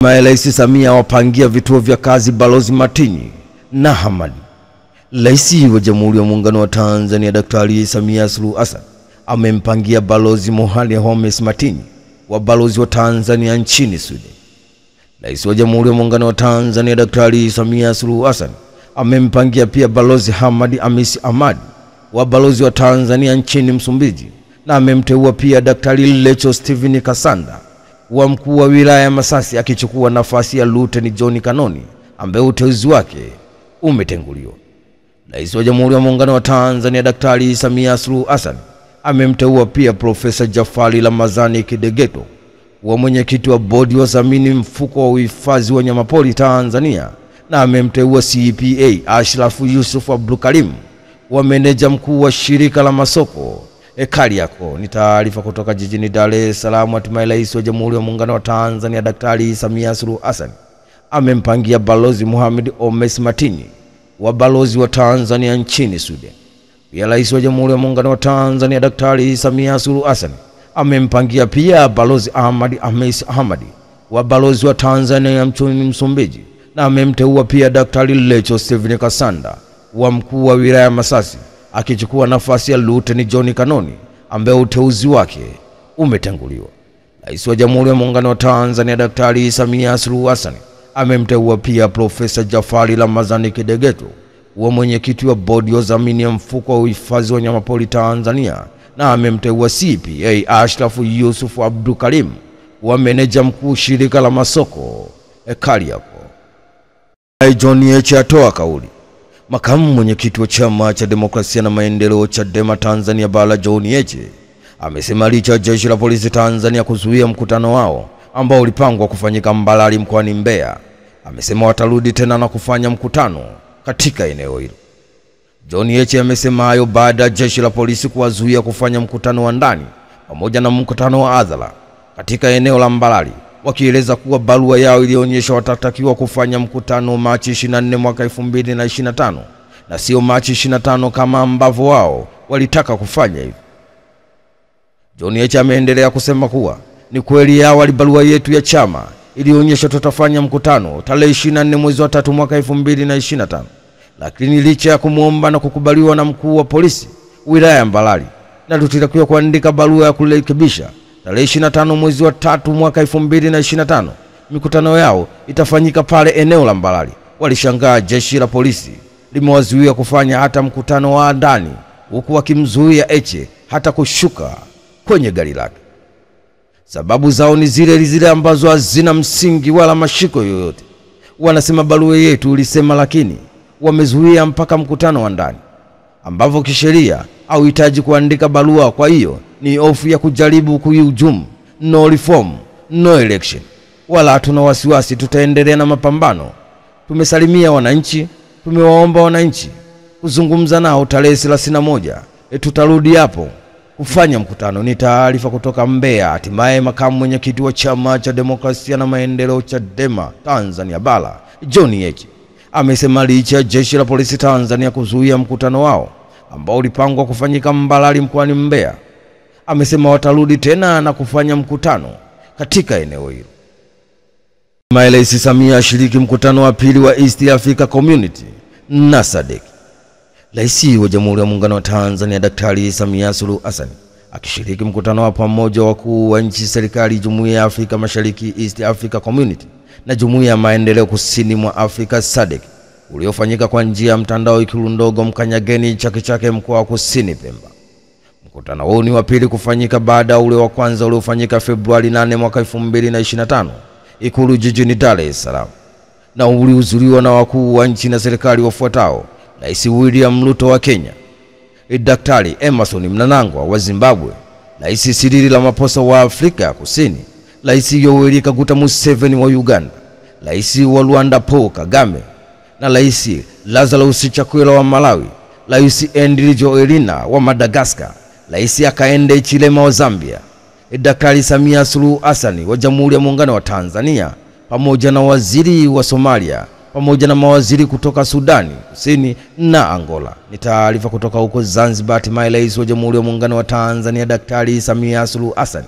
Rais Samia wapangia vituo vya kazi Balozi Matinyi na Hamadi. Rais wa Jamhuri ya Muungano wa Tanzania Daktari Samia Suluhu Hassan amempangia Balozi Mohamed Hamis Matinyi wa balozi wa Tanzania nchini Sweden. Rais wa Jamhuri ya Muungano wa Tanzania Daktari Samia Suluhu Hassan amempangia pia Balozi Hamadi Hamis Ahmadi wa balozi wa Tanzania nchini Msumbiji, na amemteua pia Daktari Lecho Steven Kasanda wa mkuu wa wilaya ya Masasi akichukua nafasi ya Luteni John Kanoni ambaye uteuzi wake umetenguliwa. Rais wa Jamhuri ya Muungano wa Tanzania Daktari Samia Suluhu Hassan amemteua pia Profesa Jafari Ramadhani Kidegeto wa mwenyekiti wa bodi wa zamini mfuko wa uhifadhi wa wanyamapori Tanzania, na amemteua CPA Ashraf Yusuf Abdul Karim wa meneja mkuu wa shirika la masoko Kariakoo. Ni taarifa kutoka jijini Dar es Salaam. Hatimaye Rais wa Jamhuri ya Muungano wa Tanzania Daktari Samia Suluhu Hassan amempangia Balozi Mohamed Hamis Matinyi wa balozi wa Tanzania nchini Sweden. Pia Rais wa Jamhuri ya Muungano wa Tanzania Daktari Samia Suluhu Hassan amempangia pia Balozi Ahmadi Hamis Ahmadi wa balozi wa Tanzania nchini Msumbiji, na amemteua pia Daktari Lecho Steven Kasanda wa mkuu wa wilaya ya Masasi akichukua nafasi ya Luteni John Kanoni ambaye uteuzi wake umetenguliwa. Rais wa Jamhuri ya Muungano wa Tanzania Daktari Samia Suluhu Hassan amemteua pia Profesa Jafari Ramadhani Kidegeto wa mwenyekiti wa bodi ya zamini ya mfuko wa uhifadhi wa wanyamapori Tanzania, na amemteua CPA Ashraf Yusuf Abdul Karim wa meneja mkuu shirika la masoko Kariakoo. John Heche atoa kauli. Makamu mwenyekiti wa Chama cha Demokrasia na Maendeleo Chadema Tanzania Bara John Heche amesema licha jeshi la polisi Tanzania kuzuia mkutano wao ambao ulipangwa kufanyika Mbalali mkoani Mbeya, amesema watarudi tena na kufanya mkutano katika eneo hilo. John Heche amesema hayo baada ya jeshi la polisi kuwazuia kufanya mkutano wa ndani pamoja na mkutano wa hadhara katika eneo la Mbalali, wakieleza kuwa barua yao ilionyesha watatakiwa kufanya mkutano Machi 24 mwaka 2025 na sio Machi 25 kama ambavyo wao walitaka kufanya hivyo. John Heche ameendelea kusema kuwa ni kweli awali barua yetu ya chama ilionyesha tutafanya mkutano tarehe 24 mwezi wa 3 mwaka 2025, lakini licha ya kumuomba na kukubaliwa na mkuu wa polisi wilaya ya Mbalali na tutatakiwa kuandika barua ya kurekebisha tarehe 25 mwezi wa 3 mwaka 2025 mikutano yao itafanyika pale eneo la Mbalali, walishangaa jeshi la polisi limewazuia kufanya hata mkutano wa ndani, huku wakimzuia Heche hata kushuka kwenye gari lake. Sababu zao ni zile ambazo hazina msingi wala mashiko yoyote. Wanasema barua yetu ulisema, lakini wamezuia mpaka mkutano wa ndani ambavyo kisheria au hitaji kuandika barua. Kwa hiyo ni hofu ya kujaribu kuihujumu. No reform, no election. Wala hatuna wasiwasi, tutaendelea na mapambano. Tumesalimia wananchi, tumewaomba wananchi kuzungumza nao tarehe 31. Tutarudi hapo kufanya mkutano. Ni taarifa kutoka Mbeya. Hatimaye makamu mwenyekiti wa Chama cha Demokrasia na Maendeleo Chadema Tanzania Bara John Heche amesema licha jeshi la polisi Tanzania kuzuia mkutano wao ambao ulipangwa kufanyika Mbalali mkoani Mbeya, amesema watarudi tena na kufanya mkutano katika eneo hilo. Rais Samia ashiriki mkutano wa pili wa East Africa Community na SADC. Rais wa Jamhuri ya Muungano wa Tanzania Daktari Samia Suluhu Hassan akishiriki mkutano wa pamoja wakuu wa nchi serikali Jumuiya ya Afrika Mashariki East Africa Community na Jumuiya ya Maendeleo Kusini mwa Afrika SADC uliofanyika kwa njia ya mtandao Ikulu ndogo Mkanyageni Chake Chake mkoa wa Kusini Pemba. Mkutano huu ni wa pili kufanyika baada ya ule wa kwanza uliofanyika Februari 8 mwaka 2025 Ikulu jijini Dar es Salaam, na ulihudhuriwa na wakuu wa nchi na serikali wafuatao: Rais William Ruto wa Kenya, Daktari Emmerson Mnangagwa wa Zimbabwe, Rais Cyril Ramaphosa wa Afrika Kusini, Rais Yoweri Kaguta Museveni wa Uganda, Rais wa Rwanda Paul Kagame, na Rais Lazarus Chakwera wa Malawi, Rais Andry Rajoelina wa Madagascar, Rais Hakainde Hichilema wa Zambia, Daktari Samia Suluhu Hassan wa Jamhuri ya Muungano wa Tanzania, pamoja na waziri wa Somalia, pamoja na mawaziri kutoka Sudani Kusini na Angola. Ni taarifa kutoka huko Zanzibar. Hatimaye Rais wa Jamhuri ya Muungano wa Tanzania Daktari Samia Suluhu Hassan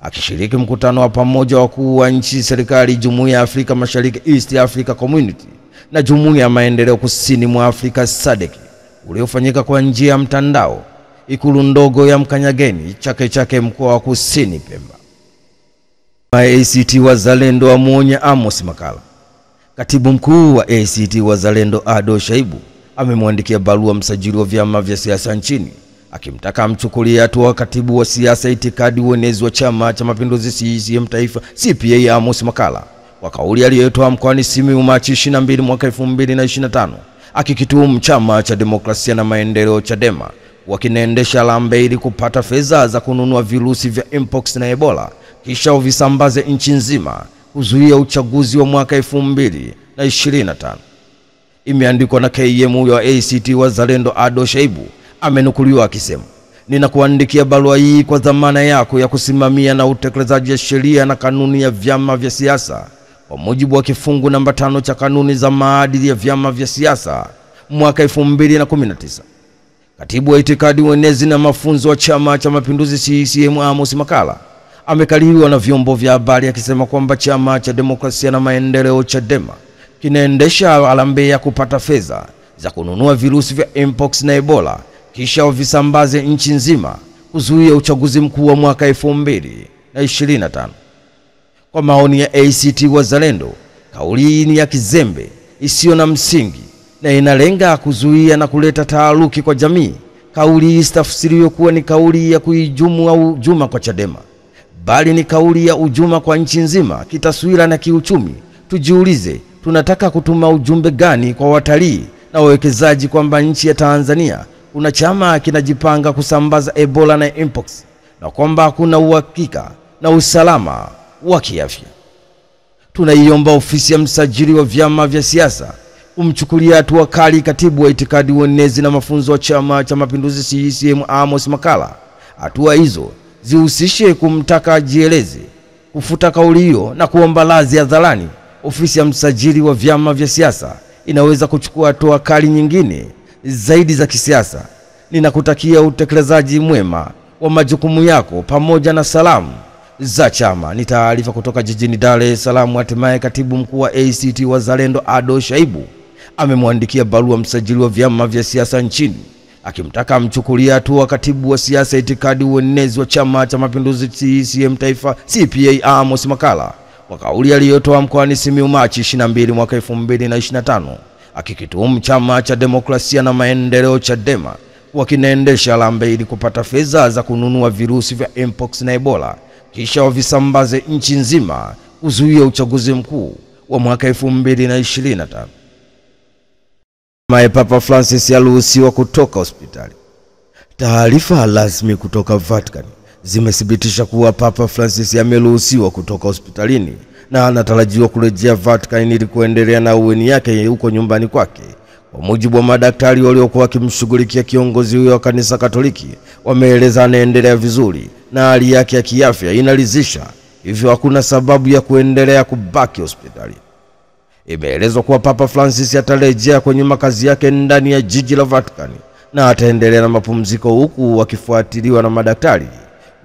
Akishiriki mkutano wa pamoja wakuu wa nchi, serikali, Jumuiya ya Afrika Mashariki East Africa Community na Jumuiya ya Maendeleo Kusini mwa Afrika SADC uliofanyika kwa njia ya mtandao Ikulu ndogo ya Mkanyageni, Chake Chake, mkoa wa Kusini Pemba. ACT Wazalendo amuonya Amos Makala. Katibu mkuu wa ACT Wazalendo Ado Shaibu amemwandikia barua msajili wa vyama vya siasa nchini akimtaka amchukulie hatua katibu wa siasa, itikadi, uenezi wa Chama cha Mapinduzi CCM Taifa CPA Amos Makala kwa kauli aliyotoa mkoani Simiyu Machi 22 mwaka 2025 akikituhumu Chama cha Demokrasia na Maendeleo Chadema wakinaendesha lambe ili kupata fedha za kununua virusi vya Mpox na Ebola kisha uvisambaze nchi nzima kuzuia uchaguzi wa mwaka 2025. Imeandikwa na KM wa ACT Wazalendo Ado Shaibu. Amenukuliwa akisema, "Ninakuandikia barua hii kwa dhamana yako ya kusimamia na utekelezaji wa sheria na kanuni ya vyama vya siasa kwa mujibu wa kifungu namba 5 cha kanuni za maadili ya vyama vya siasa mwaka 2019. Katibu wa itikadi, uenezi na mafunzo wa Chama cha Mapinduzi CCM Amos Makala amekaririwa na vyombo vya habari akisema kwamba Chama cha Demokrasia na Maendeleo Chadema kinaendesha harambee ya kupata fedha za kununua virusi vya Mpox na Ebola kisha visambaze nchi nzima kuzuia uchaguzi mkuu wa mwaka 2025. Kwa maoni ya ACT Wazalendo, kauli hii ni ya kizembe, isiyo na msingi na inalenga kuzuia na kuleta taharuki kwa jamii. Kauli hii istafsiriwe kuwa ni kauli ya kuijumu au ujuma kwa Chadema, bali ni kauli ya ujuma kwa nchi nzima kitaswira na kiuchumi. Tujiulize, tunataka kutuma ujumbe gani kwa watalii na wawekezaji kwamba nchi ya Tanzania kuna chama kinajipanga kusambaza Ebola na Mpox na kwamba hakuna uhakika na usalama wa kiafya? Tunaiomba ofisi ya msajili wa vyama vya siasa kumchukulia hatua kali katibu wa itikadi, uenezi na mafunzo wa Chama cha Mapinduzi CCM Amos Makala. Hatua hizo zihusishe kumtaka ajieleze, kufuta kauli hiyo na kuomba radhi hadharani. Ofisi ya msajili wa vyama vya siasa inaweza kuchukua hatua kali nyingine zaidi za kisiasa. Ninakutakia utekelezaji mwema wa majukumu yako pamoja na salamu za chama. Ni taarifa kutoka jijini Dar es Salaam. Hatimaye katibu mkuu wa ACT Wazalendo Ado Shaibu amemwandikia barua msajili wa vyama vya siasa nchini akimtaka amchukulie hatua katibu wa siasa, itikadi, uenezi wa Chama cha Mapinduzi CCM Taifa CPA Amos Makala kwa kauli aliyotoa mkoani Simiyu Machi 22 mwaka 2025 akikituhumu Chama cha Demokrasia na Maendeleo Chadema wakinaendesha lambe ili kupata fedha za kununua virusi vya Mpox na Ebola kisha wavisambaze nchi nzima kuzuia uchaguzi mkuu wa mwaka 2025. Papa Francis aliruhusiwa kutoka hospitali. Taarifa rasmi kutoka Vatican zimethibitisha kuwa Papa Francis ameruhusiwa kutoka hospitalini na anatarajiwa kurejea Vatican ili kuendelea na uweni yake huko nyumbani kwake. Kwa mujibu wa madaktari waliokuwa wakimshughulikia kiongozi huyo wa kanisa Katoliki, wameeleza anaendelea vizuri na hali yake ya kiafya inaridhisha, hivyo hakuna sababu ya kuendelea kubaki hospitali. Imeelezwa kuwa Papa Francis atarejea kwenye makazi yake ndani ya jiji la Vatican na ataendelea na mapumziko huku akifuatiliwa na madaktari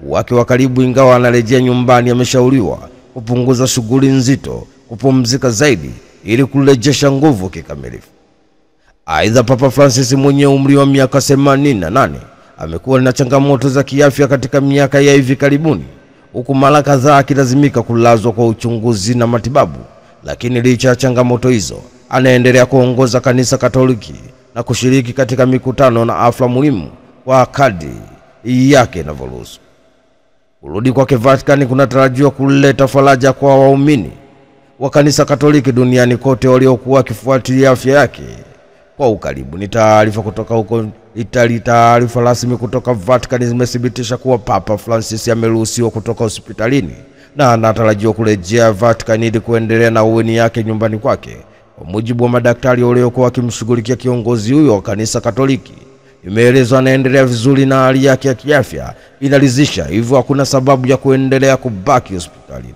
wake wa karibu. Ingawa anarejea nyumbani, ameshauriwa kupunguza shughuli nzito, kupumzika zaidi ili kurejesha nguvu kikamilifu. Aidha, Papa Francis mwenye umri wa miaka 88 amekuwa na changamoto za kiafya katika miaka ya hivi karibuni, huku mara kadhaa akilazimika kulazwa kwa uchunguzi na matibabu. Lakini licha ya changamoto hizo, anaendelea kuongoza kanisa Katoliki na kushiriki katika mikutano na hafla muhimu kwa kadri yake inavyoruhusu. Kurudi kwake Vatican kunatarajiwa kuleta faraja kwa waumini wa kanisa Katoliki duniani kote waliokuwa wakifuatilia afya yake kwa ukaribu. Ni taarifa kutoka huko Italy. Taarifa rasmi kutoka Vatican zimethibitisha kuwa Papa Francis ameruhusiwa kutoka hospitalini na anatarajiwa kurejea Vatican ili kuendelea na uweni yake nyumbani kwake. Kwa mujibu wa madaktari waliokuwa wakimshughulikia kiongozi huyo wa kanisa Katoliki, imeelezwa anaendelea vizuri na hali yake ya kiafya inaridhisha, hivyo hakuna sababu ya kuendelea kubaki hospitalini.